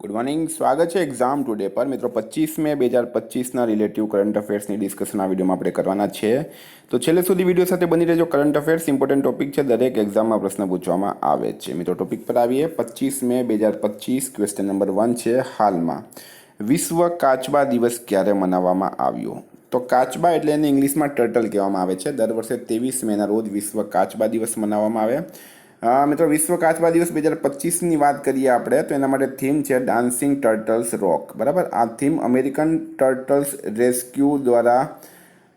Good morning, સ્વાગત છે exam today પર. મિત્રો 25 મે 2025ના રિલેટિવ કરંટ અફેર્સની ડિસ્કશન આ વિડીયોમાં આપણે કરવાના છે. તો છેલ્લે સુધી વિડીયો સાથે બની રહેજો. કરંટ અફેર્સ ઇમ્પોર્ટન્ટ ટોપિક છે, દરેક એક્ઝામમાં પ્રશ્ન પૂછવામાં આવે છે. મિત્રો ટોપિક પર આવીએ. 25 મે 2025 ક્વેશ્ચન નંબર 1 છે, હાલમાં વિશ્વ કાચબા દિવસ ક્યારે મનાવવામાં આવ્યો? તો કાચબા એટલે એને ઇંગ્લિશમાં ટર્ટલ કહેવામાં આવે છે. દર વર્ષે 23 મેના રોજ વિશ્વ કાચબા દિવસ મનાવવામાં આવે. મિત્રો વિશ્વ કાચબા દિવસ 2025ની વાત કરીએ આપણે તો એના માટે થીમ છે ડાન્સિંગ ટર્ટલ્સ રોક. બરાબર, આ થીમ અમેરિકન ટર્ટલ્સ રેસ્ક્યુ દ્વારા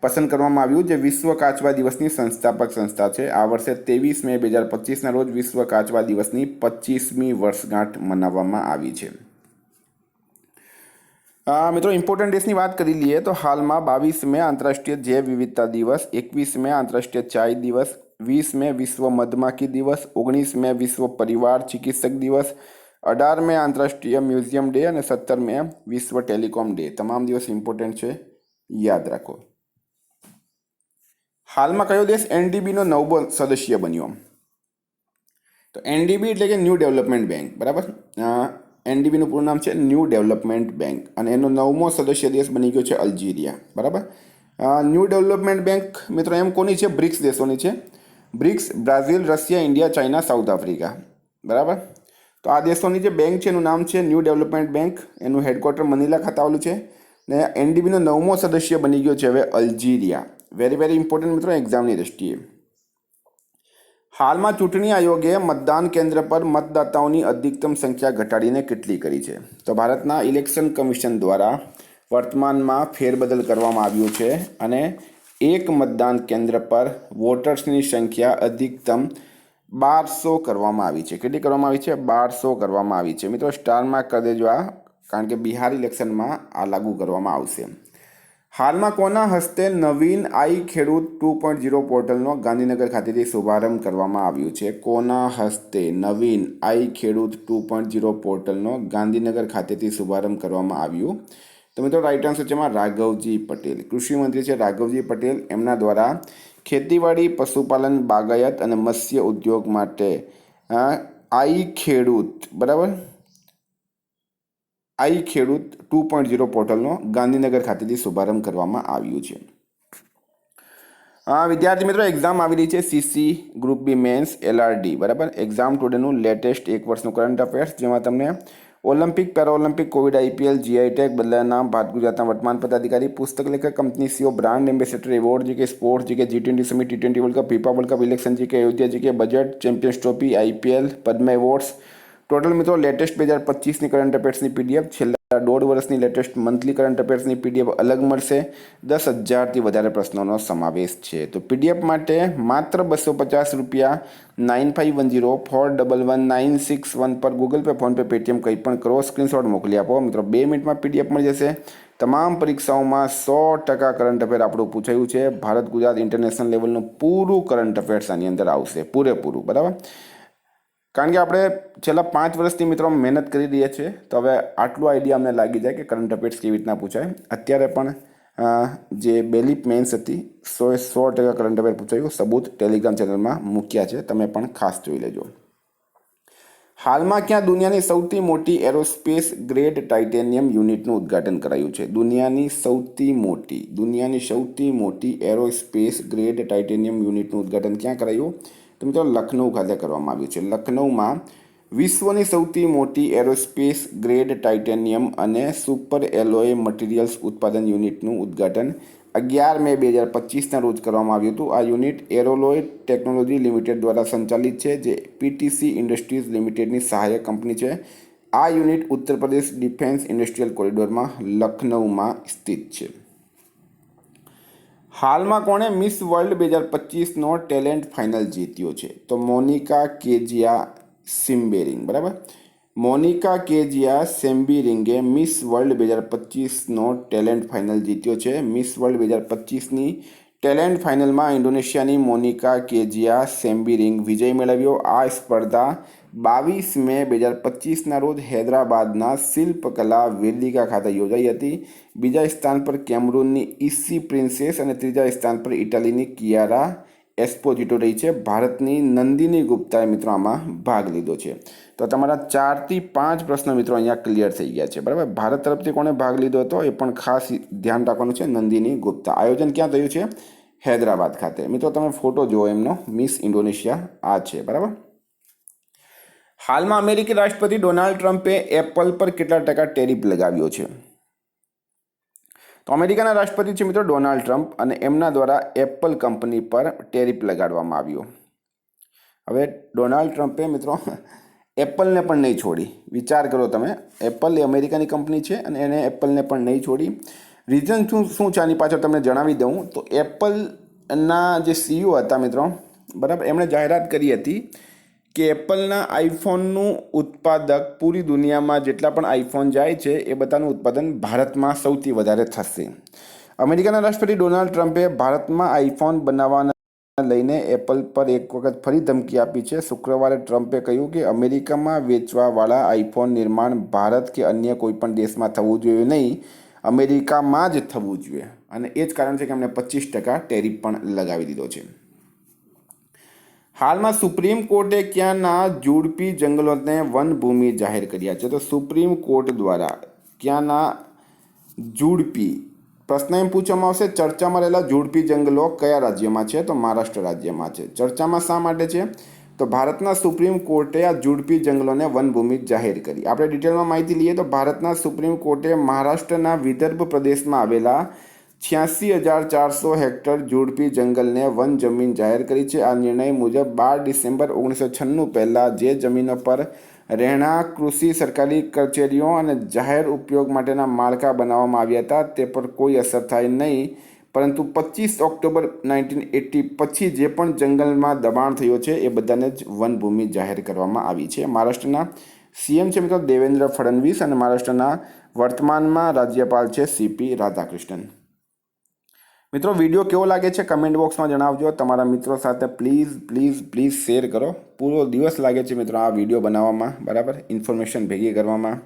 પસંદ કરવામાં આવ્યું, જે વિશ્વ કાચબા દિવસની સંસ્થાપક સંસ્થા છે. આ વર્ષે 23 મે 2025ના રોજ વિશ્વ કાચબા દિવસની 25મી વર્ષગાંઠ મનાવવામાં આવી છે. મિત્રો ઇમ્પોર્ટન્ટ ડેટ્સની વાત કરી લઈએ તો હાલમાં 22 મે આંતરરાષ્ટ્રીય જૈવ વિવિધતા દિવસ, 21 મે આંતરરાષ્ટ્રીય ચાય દિવસ, 20 મે વિશ્વ મધમાખી દિવસ, 19 મે વિશ્વ પરિવાર ચિકિત્સક દિવસ, 18 મે આંતરરાષ્ટ્રીય મ્યુઝિયમ ડે અને 17 મે વિશ્વ ટેલિકોમ ડે. તમામ દિવસ ઇમ્પોર્ટન્ટ છે, યાદ રાખો. હાલમાં કયો દેશ એનડીબીનો નવો સદસ્ય બન્યો? તો એનડીબી એટલે કે ન્યૂ ડેવલપમેન્ટ બેંક. બરાબર, એનડીબીનું પૂરું નામ છે ન્યૂ ડેવલપમેન્ટ બેંક અને એનો 9મો સદસ્ય દેશ બની ગયો છે અલ્જીરિયા. બરાબર, ન્યૂ ડેવલપમેન્ટ બેંક મિત્રો એમ કોની છે? બ્રિક્સ દેશોની છે. BRICS Brazil, Russia, India, China, south Africa. બરાબર, તો આ દેશોની જે બેંક છે એનું નામ છે ન્યૂ ડેવલપમેન્ટ બેંક. એનું હેડક્વાર્ટર મનીલા ખાતે આવેલું છે ને એનડીબીનો 9મો સદસ્ય બની ગયો છે હવે અલ્જીરિયા. વેરી વેરી ઇમ્પોર્ટન્ટ મિત્રો એક્ઝામની દ્રષ્ટિએ. હાલમાં ચૂંટણી આયોગે મતદાન કેન્દ્ર પર મતદાતાઓની અધિકતમ સંખ્યા ઘટાડીને કેટલી કરી છે? તો ભારતના ઇલેક્શન કમિશન દ્વારા વર્તમાનમાં ફેરબદલ કરવામાં આવ્યું છે અને એક મતદાન કેન્દ્ર પર વોટર્સની સંખ્યા અધિકતમ 1200 કરવામાં આવી છે. કેટલી કરવામાં આવી છે? 1200 કરવામાં આવી છે. મિત્રો સ્ટારમાં કરી દેજો આ, કારણ કે બિહાર ઇલેક્શનમાં આ લાગુ કરવામાં આવશે. હાલમાં કોના હસ્તે નવીન આઈ ખેડૂત 2.0 પોર્ટલનો ગાંધીનગર ખાતેથી શુભારંભ કરવામાં આવ્યું છે? કોના હસ્તે નવીન આઈ ખેડૂત 2.0 પોર્ટલનો ગાંધીનગર ખાતેથી શુભારંભ કરવામાં આવ્યું? તો મિત્રો રાઇટ આન્સર છે એમાં રાઘવજી પટેલ. કૃષિ મંત્રી છે રાઘવજી પટેલ. એમના દ્વારા ખેતીવાડી, પશુપાલન, બાગાયત અને મત્સ્ય ઉદ્યોગ માટે આઈ ખેડૂત, બરાબર, આઈ ખેડૂત 2.0 પોર્ટલનો ગાંધીનગર ખાતેથી શુભારંભ કરવામાં આવ્યું છે. વિદ્યાર્થી મિત્રો એક્ઝામ આવી રહી છે CC group B mains LRD. બરાબર, એક્ઝામ ટુડેનું લેટેસ્ટ એક વર્ષનું કરંટ અફેર્સ, જેમાં તમને Olympic, Paralympic, COVID, IPL, GI tag, બદલાયા નામ, ભારત ગુજરાતના વર્તમાન પદાધિકારી, પુસ્તક લેખક, company CEO, brand ambassador award, GK sports, GK G20 summit, T20 World Cup, FIFA World Cup, election, GK Ayodhya, GK budget, Champions Trophy, IPL, Padma awards. Total મિત્રો latest 2025ની current અફેર્સની PDF, છેલ્લા 1.5 વર્ષની લેટેસ્ટ મંથલી કરંટ અફેર્સની PDF અલગ મળશે. 10,000થી વધારે પ્રશ્નોનો સમાવેશ છે. તો PDF માટે માત્ર 250 રૂપિયા 9510411961 પર ગૂગલ પે, ફોનપે, પેટીએમ કંઈ પણ કરો, સ્ક્રીનશોટ મોકલી આપો. મિત્રો 2 મિનિટમાં PDF મળી જશે. તમામ પરીક્ષાઓમાં 100% કરંટ અફેર આપણું પૂછાયું છે. ભારત ગુજરાત ઇન્ટરનેશનલ લેવલનું પૂરું કરંટ અફેર્સ આની અંદર આવશે, પૂરેપૂરું. બરાબર, કારણ કે આપણે છેલ્લા 5 વર્ષથી મિત્રો મહેનત કરી રહ્યા છીએ, તો હવે આટલું આઈડિયા અમને લાગી જાય કે કરંટ અફેર્સ કેવી રીતના પૂછાય. અત્યારે પણ જે બેલીપ મેન્સ હતી 100% કરંટ અફેર પૂછાયું, સબૂત ટેલિગ્રામ ચેનલમાં મૂક્યા છે, તમે પણ ખાસ જોઈ લેજો. હાલમાં ક્યાં દુનિયાની સૌથી મોટી એરોસ્પેસ ગ્રેડ ટાઇટેનિયમ યુનિટનું ઉદ્ઘાટન કરાયું છે? દુનિયાની સૌથી મોટી એરોસ્પેસ ગ્રેડ ટાઇટેનિયમ યુનિટનું ઉદ્ઘાટન ક્યાં કરાયું? તો મિત્રો લખનઉ ખાતે કરવામાં આવ્યું છે. લખનઉમાં વિશ્વની સૌથી મોટી એરોસ્પેસ ગ્રેડ ટાઇટેનિયમ અને સુપર એલોય મટીરિયલ્સ ઉત્પાદન યુનિટનું ઉદ્ઘાટન 11 મે 2025ના રોજ કરવામાં આવ્યું હતું. આ યુનિટ એરોલોય ટેકનોલોજી લિમિટેડ દ્વારા સંચાલિત છે, જે PTC ઇન્ડસ્ટ્રીઝ લિમિટેડની સહાયક કંપની છે. આ unit Uttar Pradesh defence industrial કોરિડોરમાં લખનઉમાં સ્થિત છે. હાલમાં કોણે મિસ વર્લ્ડ 2025નો ટેલેન્ટ ફાઇનલ જીત્યો છે? તો મોનિકા કેજિયા સિમ્બેરિંગ. બરાબર, મોનિકા કેજિયા સેમ્બિરિંગે મિસ વર્લ્ડ 2025નો ટેલેન્ટ ફાઇનલ જીત્યો છે. મિસ વર્લ્ડ 2025ની ટેલેન્ટ ફાઇનલમાં ઇન્ડોનેશિયાની મોનિકા કેજિયા સેમ્બિરિંગ વિજય મેળવ્યો. આ સ્પર્ધા 22 મે 2025ના રોજ હૈદરાબાદના શિલ્પકલા વેદિકા ખાતે યોજાઈ હતી. બીજા સ્થાન પર કેમરૂનની ઇસી પ્રિન્સેસ અને ત્રીજા સ્થાન પર ઇટાલીની કિયારા એક્સપોઝિટો રહી છે ભારતની નંદિની ગુપ્તાએ મિત્રો આમાં ભાગ લીધો છે. તો તમારા 4 થી 5 પ્રશ્ન મિત્રો અહીંયા ક્લિયર થઈ ગયા છે. બરાબર, ભારત તરફથી કોણે ભાગ લીધો હતો એ પણ ખાસ ધ્યાન રાખવાનું છે. નંદિની ગુપ્તા. આયોજન ક્યાં થયું છે? હૈદરાબાદ ખાતે. મિત્રો તમે ફોટો જુઓ એમનો, મિસ ઇન્ડોનેશિયા આ છે. બરાબર. હાલમાં અમેરિકી રાષ્ટ્રપતિ ડોનાલ્ડ ટ્રમ્પે એપલ પર કેટલા ટકા ટેરિફ લગાવ્યો છે? તો અમેરિકાના રાષ્ટ્રપતિ છે મિત્રો ડોનાલ્ડ ટ્રમ્પ, અને એમના દ્વારા એપલ કંપની પર ટેરિફ લગાડવામાં આવ્યો. હવે ડોનાલ્ડ ટ્રમ્પે મિત્રો એપલને પણ નહીં છોડી. વિચાર કરો તમે, એપલ એ અમેરિકાની કંપની છે અને એને એપલને પણ નહીં છોડી. રીઝન શું છે આની પાછળ તમને જણાવી દઉં તો એપલના જે CEO હતા મિત્રો, બરાબર, એમણે જાહેરાત કરી હતી કે એપલના આઈફોનનું ઉત્પાદક પૂરી દુનિયામાં જેટલા પણ આઈફોન જાય છે એ બધાનું ઉત્પાદન ભારતમાં સૌથી વધારે થશે. અમેરિકાના રાષ્ટ્રપતિ ડોનાલ્ડ ટ્રમ્પે ભારતમાં આઈફોન બનાવવાના લઈને એપલ પર એક વખત ફરી ધમકી આપી છે. શુક્રવારે ટ્રમ્પે કહ્યું કે અમેરિકામાં વેચવાવાળા આઈફોન નિર્માણ ભારત કે અન્ય કોઈપણ દેશમાં થવું જોઈએ નહીં, અમેરિકામાં જ થવું જોઈએ. અને એ જ કારણ છે કે એમણે 25% ટેરિફ પણ લગાવી દીધો છે. હાલમાં સુપ્રીમ કોર્ટે ક્યાંના ઝૂડપી જંગલોને વનભૂમિ જાહેર કર્યા છે? તો સુપ્રીમ કોર્ટ દ્વારા ક્યાંના ઝૂડપી, પ્રશ્ન એમ પૂછવામાં આવશે ચર્ચામાં રહેલા ઝૂડપી જંગલો કયા રાજ્યમાં છે? તો મહારાષ્ટ્ર રાજ્યમાં છે. ચર્ચામાં શા માટે છે? તો ભારતના સુપ્રીમ કોર્ટે આ ઝૂડપી જંગલોને વનભૂમિ જાહેર કરી. આપણે ડિટેલમાં માહિતી લઈએ તો ભારતના સુપ્રીમ કોર્ટે મહારાષ્ટ્રના વિદર્ભ પ્રદેશમાં આવેલા 86,400 હેક્ટર ઝૂડપી જંગલને વન જમીન જાહેર કરી છે. આ નિર્ણય મુજબ 12 ડિસેમ્બર 1996 પહેલાં જે જમીનો પર રહેણાંક, કૃષિ, સરકારી કચેરીઓ અને જાહેર ઉપયોગ માટેના માળખા બનાવવામાં આવ્યા હતા તે પર કોઈ અસર થાય નહીં, પરંતુ 25 ઓક્ટોબર 1980 પછી જે પણ જંગલમાં દબાણ થયો છે એ બધાને જ વનભૂમિ જાહેર કરવામાં આવી છે. મહારાષ્ટ્રના CM છે મિત્રો દેવેન્દ્ર ફડણવીસ, અને મહારાષ્ટ્રના વર્તમાનમાં રાજ્યપાલ છે CP રાધાકૃષ્ણન. મિત્રો વિડીયો કેવો લાગે છે કમેન્ટ બોક્સમાં જણાવજો. તમારા મિત્રો સાથે પ્લીઝ શેર કરો. પૂરો દિવસ લાગે છે મિત્રો આ વિડીયો બનાવવામાં, બરાબર, ઇન્ફોર્મેશન ભેગી કરવામાં,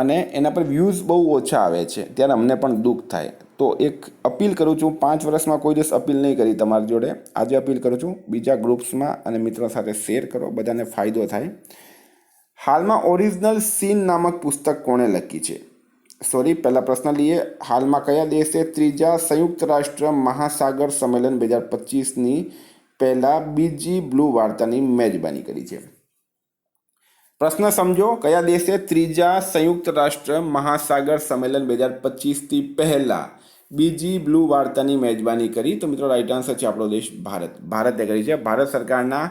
અને એના પર વ્યૂઝ બહુ ઓછા આવે છે ત્યારે અમને પણ દુઃખ થાય. તો એક અપીલ કરું છું, 5 વર્ષમાં કોઈ દિવસ અપીલ નહીં કરી તમારી જોડે, આજે અપીલ કરું છું, બીજા ગ્રુપ્સમાં અને મિત્રો સાથે શેર કરો, બધાને ફાયદો થાય. હાલમાં ઓરિજિનલ સીન નામક પુસ્તક કોણે લખી છે? પહેલા પ્રશ્ન લઈએ. હાલમાં કયા દેશે 3જા સંયુક્ત રાષ્ટ્ર મહાસાગર સંમેલન 2025ની પહેલા બીજી બ્લુ વાર્તાની મેજબાની કરી છે? પ્રશ્ન સમજો. કયા દેશે 3જા સંયુક્ત રાષ્ટ્ર મહાસાગર સંમેલન 2025થી પહેલા બીજી બ્લુ વાર્તાની મેજબાની કરી? તો મિત્રો રાઈટ આન્સર છે આપણો દેશ ભારતે કરી છે. ભારત સરકારના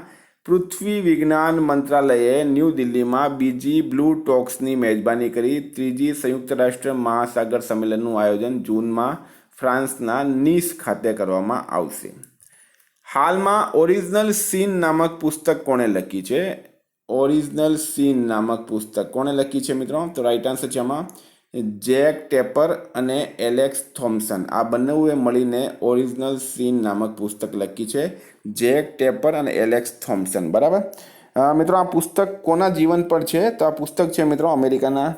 પૃથ્વી વિજ્ઞાન મંત્રાલયે ન્યૂ દિલ્હીમાં બીજી બ્લુ ટોક્સની મેજબાની કરી. 3જી સંયુક્ત રાષ્ટ્ર મહાસાગર સંમેલનનું આયોજન જૂનમાં ફ્રાન્સના નીસ ખાતે કરવામાં આવશે. હાલમાં ઓરિજિનલ સીન નામક પુસ્તક કોણે લખી છે? ઓરિજિનલ સીન નામક પુસ્તક કોણે લખી છે મિત્રો? તો રાઈટ આન્સર છે આમાં જેક ટેપર અને એલેક્સ થોમ્સન. આ બંનેએ મળીને ઓરિજિનલ સીન નામક પુસ્તક લખી છે. જેક ટેપર અને એલેક્સ થોમ્સન. બરાબર મિત્રો, આ પુસ્તક કોના જીવન પર છે? તો આ પુસ્તક છે મિત્રો અમેરિકાના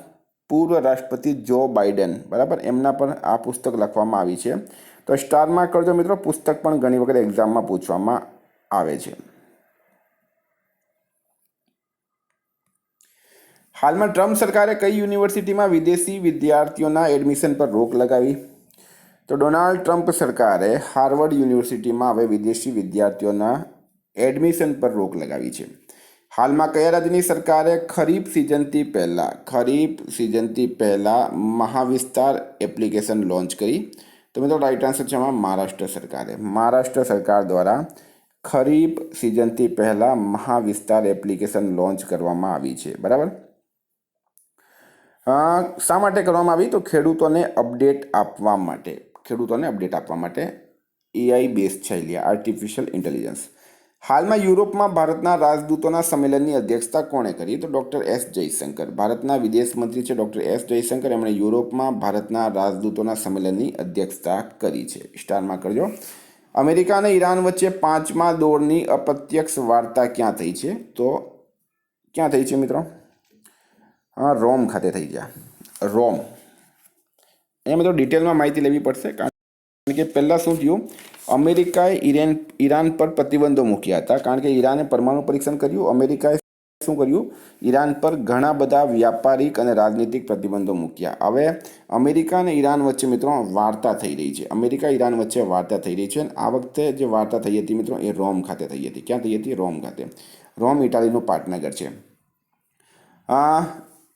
પૂર્વ રાષ્ટ્રપતિ જો બાઇડન, બરાબર, એમના પર આ પુસ્તક લખવામાં આવી છે. તો સ્ટારમાં કરજો મિત્રો, પુસ્તક પણ ઘણી વખત એક્ઝામમાં પૂછવામાં આવે છે. હાલમાં ટ્રમ્પ સરકારે કઈ યુનિવર્સિટીમાં વિદેશી વિદ્યાર્થીઓના એડમિશન પર રોક લગાવી? તો ડોનાલ્ડ ટ્રમ્પ સરકારે હાર્વર્ડ યુનિવર્સિટીમાં હવે વિદેશી વિદ્યાર્થીઓના એડમિશન પર રોક લગાવી છે. હાલમાં કયા રાજ્યની સરકારે ખરીફ સિઝનથી પહેલાં મહાવિસ્તાર એપ્લિકેશન લોન્ચ કરી? તો મિત્રો રાઈટ આન્સર છે આમાં મહારાષ્ટ્ર સરકારે. મહારાષ્ટ્ર સરકાર દ્વારા ખરીફ સિઝનથી પહેલાં મહાવિસ્તાર એપ્લિકેશન લોન્ચ કરવામાં આવી છે. બરાબર, શા માટે કરવામાં આવી? તો ખેડૂતોને અપડેટ આપવા માટે. AI બેઝ છે, આર્ટિફિશિયલ ઇન્ટેલિજન્સ. હાલમાં યુરોપમાં ભારતના રાજદૂતોના સંમેલનની અધ્યક્ષતા કોણે કરી? તો ડૉક્ટર S જયશંકર. ભારતના વિદેશ મંત્રી છે ડૉક્ટર S જયશંકર. એમણે યુરોપમાં ભારતના રાજદૂતોના સંમેલનની અધ્યક્ષતા કરી છે. સ્ટારમાં કરજો. અમેરિકા અને ઈરાન વચ્ચે 5મા દોરની અપ્રત્યક્ષ વાર્તા ક્યાં થઈ છે? તો ક્યાં થઈ છે મિત્રો? રોમ ખાતે થઈ ગયા. રોમ. અહીંયા મિત્રો ડિટેલમાં માહિતી લેવી પડશે, કારણ કે પહેલાં શું થયું, અમેરિકાએ ઈરાન પર પ્રતિબંધો મૂક્યા હતા, કારણ કે ઈરાને પરમાણુ પરીક્ષણ કર્યું. અમેરિકાએ શું કર્યું? ઈરાન પર ઘણા બધા વ્યાપારિક અને રાજનીતિક પ્રતિબંધો મૂક્યા. હવે અમેરિકા અને ઈરાન વચ્ચે મિત્રો વાર્તા થઈ રહી છે. અમેરિકા ઈરાન વચ્ચે વાર્તા થઈ રહી છે. આ વખતે જે વાર્તા થઈ હતી મિત્રો એ રોમ ખાતે થઈ હતી. ક્યાં થઈ હતી? રોમ ખાતે. રોમ ઇટાલીનું પાટનગર છે.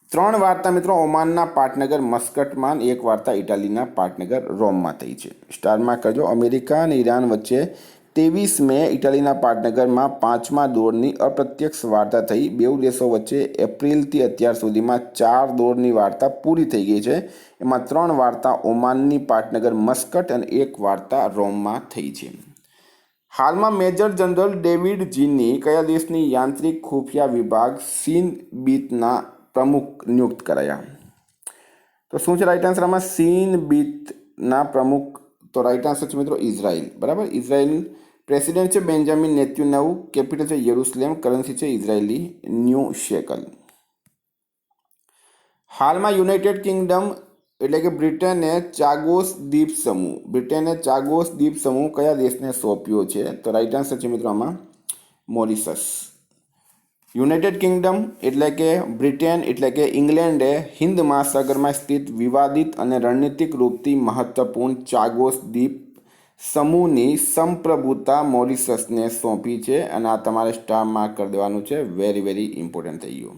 3 વાર્તા મિત્રો ઓમાનના પાટનગર મસ્કટમાં, 1 વાર્તા ઇટાલીના પાટનગર રોમમાં થઈ છે. સ્ટારમાં કરજો. અમેરિકા અને ઈરાન વચ્ચે 23 મે ઇટાલીના પાટનગરમાં 5મા દોરની અપ્રત્યક્ષ વાર્તા થઈ. બેઉ દેશો વચ્ચે એપ્રિલથી અત્યાર સુધીમાં 4 દોરની વાર્તા પૂરી થઈ ગઈ છે. એમાં 3 વાર્તા ઓમાનની પાટનગર મસ્કટ અને 1 વાર્તા રોમમાં થઈ છે. હાલમાં મેજર જનરલ ડેવિડ જીની કયા દેશની યાંત્રિક ખુફિયા વિભાગ સીનબીતના પ્રમુખ નિયુક્ત કરાયા? તો શું છે રાઈટ આન્સર આમાં? સીનબીતના પ્રમુખ. તો રાઈટ આન્સર છે મિત્રો ઇઝરાયલ. બરાબર. ઇઝરાયલ પ્રેસિડેન્ટ છે બેન્જામિન નેતન્યાહુ. કેપિટલ છે યરુસલેમ. કરન્સી છે ઇઝરાયેલી ન્યૂ શેકલ. હાલમાં યુનાઇટેડ કિંગડમ એટલે કે બ્રિટને ચાગોસ દ્વીપ સમૂહ કયા દેશને સોંપ્યો છે? તો રાઈટ આન્સર છે મિત્રો આમાં મોરિશસ. યુનાઇટેડ કિંગડમ એટલે કે બ્રિટન એટલે કે ઇંગ્લેન્ડે હિન્દ મહાસાગરમાં સ્થિત વિવાદિત અને રણનીતિક રૂપથી મહત્વપૂર્ણ ચાગોસ દ્વીપ સમૂહની સંપ્રભુતા મોરિશસને સોંપી છે. અને આ તમારે સ્ટાર માર્ક કરી દેવાનું છે. વેરી વેરી ઇમ્પોર્ટન્ટ થઈ ગયું.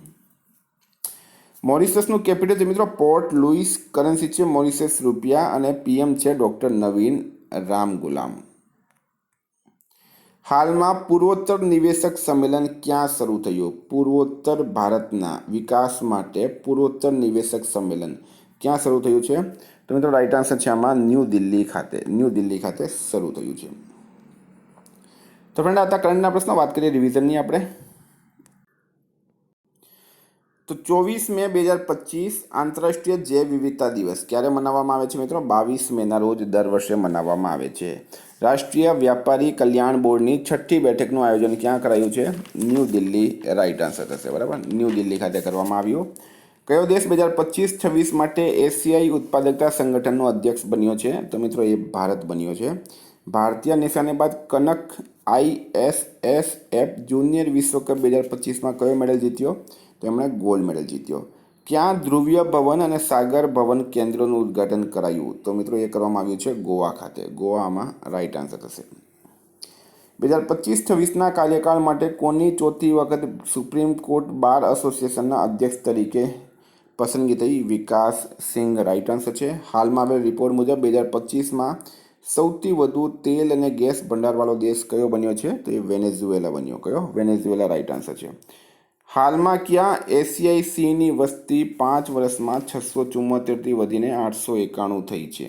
મોરિશસનું કેપિટલ છે મિત્રો પોર્ટ લુઇસ. કરન્સી છે મોરિશસ રૂપિયા અને પીએમ છે ડૉક્ટર નવીન રામગુલામ. હાલમાં પૂર્વોત્તર નિવેશક સંમેલન ક્યાં શરૂ થયું? પૂર્વોત્તર ભારતના વિકાસ માટે પૂર્વોત્તર નિવેશક સંમેલન ક્યાં શરૂ થયું છે? તો મિત્રો રાઈટ આન્સર છે આમાં ન્યૂ દિલ્હી ખાતે શરૂ થયું છે. તો ફ્રેન્ડ આ હતા કરંટના પ્રશ્નો. વાત કરીએ રિવિઝનની આપણે. તો 24 મે 2025 આંતરરાષ્ટ્રીય જૈવ વિવિધતા દિવસ ક્યારે મનાવવામાં આવે છે મિત્રો? 22 મેના રોજ દર વર્ષે મનાવવામાં આવે છે. રાષ્ટ્રીય વ્યાપારી કલ્યાણ બોર્ડની 6ઠ્ઠી બેઠકનું આયોજન ક્યાં કરાયું છે? ન્યૂ દિલ્હી રાઈટ આન્સર થશે. બરાબર. ન્યૂ દિલ્હી ખાતે કરવામાં આવ્યું. કયો દેશ 2025-26 માટે એશિયાઈ ઉત્પાદકતા સંગઠનનો અધ્યક્ષ બન્યો છે? તો મિત્રો એ ભારત બન્યો છે. ભારતીય નિશાનેબાજ કનક ISSF જુનિયર વિશ્વકપ 2025માં કયો મેડલ જીત્યો? તો એમણે ગોલ્ડ મેડલ જીત્યો. ક્યાં ધ્રુવીય ભવન અને સાગર ભવન કેન્દ્રોનું ઉદ્ઘાટન કરાયું? તો મિત્રો એ કરવામાં આવ્યું છે ગોવા ખાતે. ગોવામાં રાઈટ આન્સર થશે. 2025-26ના કાર્યકાળ માટે કોની ચોથી વખત સુપ્રીમ કોર્ટ બાર એસોસિએશનના અધ્યક્ષ તરીકે પસંદગી થઈ? વિકાસ સિંઘ રાઈટ આન્સર છે. હાલમાં આવેલ રિપોર્ટ મુજબ 2025માં સૌથી વધુ તેલ અને ગેસ ભંડારવાળો દેશ કયો બન્યો છે? તો એ વેનેઝુએલા બન્યો. કયો? વેનેઝુએલા રાઈટ આન્સર છે. હાલમાં ક્યાં એશિયાઈ સિંહની વસ્તી 5 વર્ષમાં 674થી વધીને 891 થઈ છે?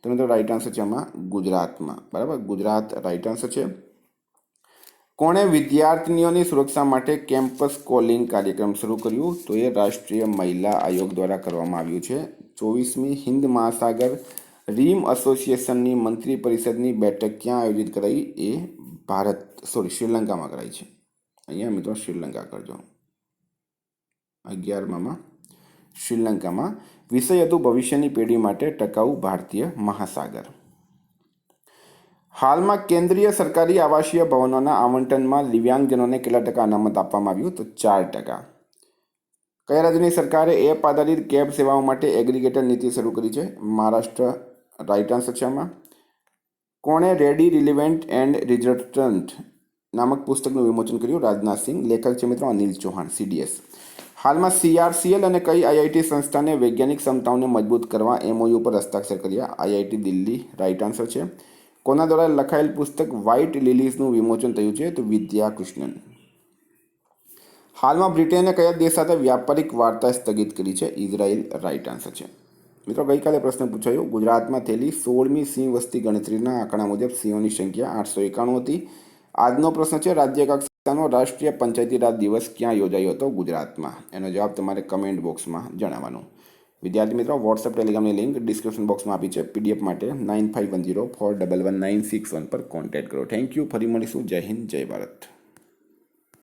તો મિત્રો રાઈટ આન્સર છે આમાં ગુજરાતમાં. બરાબર. ગુજરાત રાઈટ આન્સર છે. કોણે વિદ્યાર્થીનીઓની સુરક્ષા માટે કેમ્પસ કોલિંગ કાર્યક્રમ શરૂ કર્યું? તો એ રાષ્ટ્રીય મહિલા આયોગ દ્વારા કરવામાં આવ્યું છે. 24મી હિન્દ મહાસાગર રીમ એસોસિએશનની મંત્રી પરિષદની બેઠક ક્યાં આયોજિત કરાઈ? એ શ્રીલંકામાં કરાઈ છે. અહીંયા મિત્રો શ્રીલંકા કરજો. 11માં શ્રીલંકામાં. વિષય હતું ભવિષ્યની પેઢી માટે ટકાઉ ભારતીય મહાસાગર. હાલમાં કેન્દ્રીય સરકારી આવાસીય ભવનોના આવંટનમાં દિવ્યાંગજનોને કેટલા ટકા અનામત આપવામાં આવ્યું? તો 4%. કયા રાજ્યની સરકારે એપ આધારિત કેબ સેવાઓ માટે એગ્રીગેટર નીતિ શરૂ કરી છે? મહારાષ્ટ્ર રાઈટ આન્સર છે આમાં. કોણે રેડી રિલિવન્ટ એન્ડ રિઝલ્ટન્ટ નામક પુસ્તકનું વિમોચન કર્યું? રાજનાથ સિંહ. લેખક છે મિત્રો અનિલ ચૌહાણ CDS. હાલમાં CRCL અને કઈ IIT સંસ્થાને વૈજ્ઞાનિક ક્ષમતાઓને મજબૂત કરવા MOU પર હસ્તાક્ષર કર્યા? IIT દિલ્હી રાઈટ આન્સર છે. કોના દ્વારા લખાયેલ પુસ્તક વ્હાઇટ લિલીઝનું વિમોચન થયું છે? તો વિદ્યા કૃષ્ણન. હાલમાં બ્રિટને કયા દેશ સાથે વ્યાપારિક વાર્તા સ્થગિત કરી છે? ઇઝરાયલ રાઈટ આન્સર છે. મિત્રો ગઈકાલે પ્રશ્ન પૂછાયો. ગુજરાતમાં થયેલી 16મી સિંહ વસ્તી ગણતરીના આંકડા મુજબ સિંહોની સંખ્યા 891 હતી. આજનો પ્રશ્ન છે રાજ્ય કક્ષાનો રાષ્ટ્રીય પંચાયતી રાજ દિવસ ક્યાં યોજાયો હતો? ગુજરાતમાં. એનો જવાબ તમારે કમેન્ટ બોક્સમાં જણાવવાનો. વિદ્યાર્થી મિત્રો વોટ્સએપ ટેલિગ્રામની લિંક ડિસ્ક્રિપ્શન બોક્સમાં આપી છે. PDF માટે 9510411961 પર કોન્ટેક્ટ કરો. Thank you. ફરી મળીશું. જય હિન્દ જય ભારત.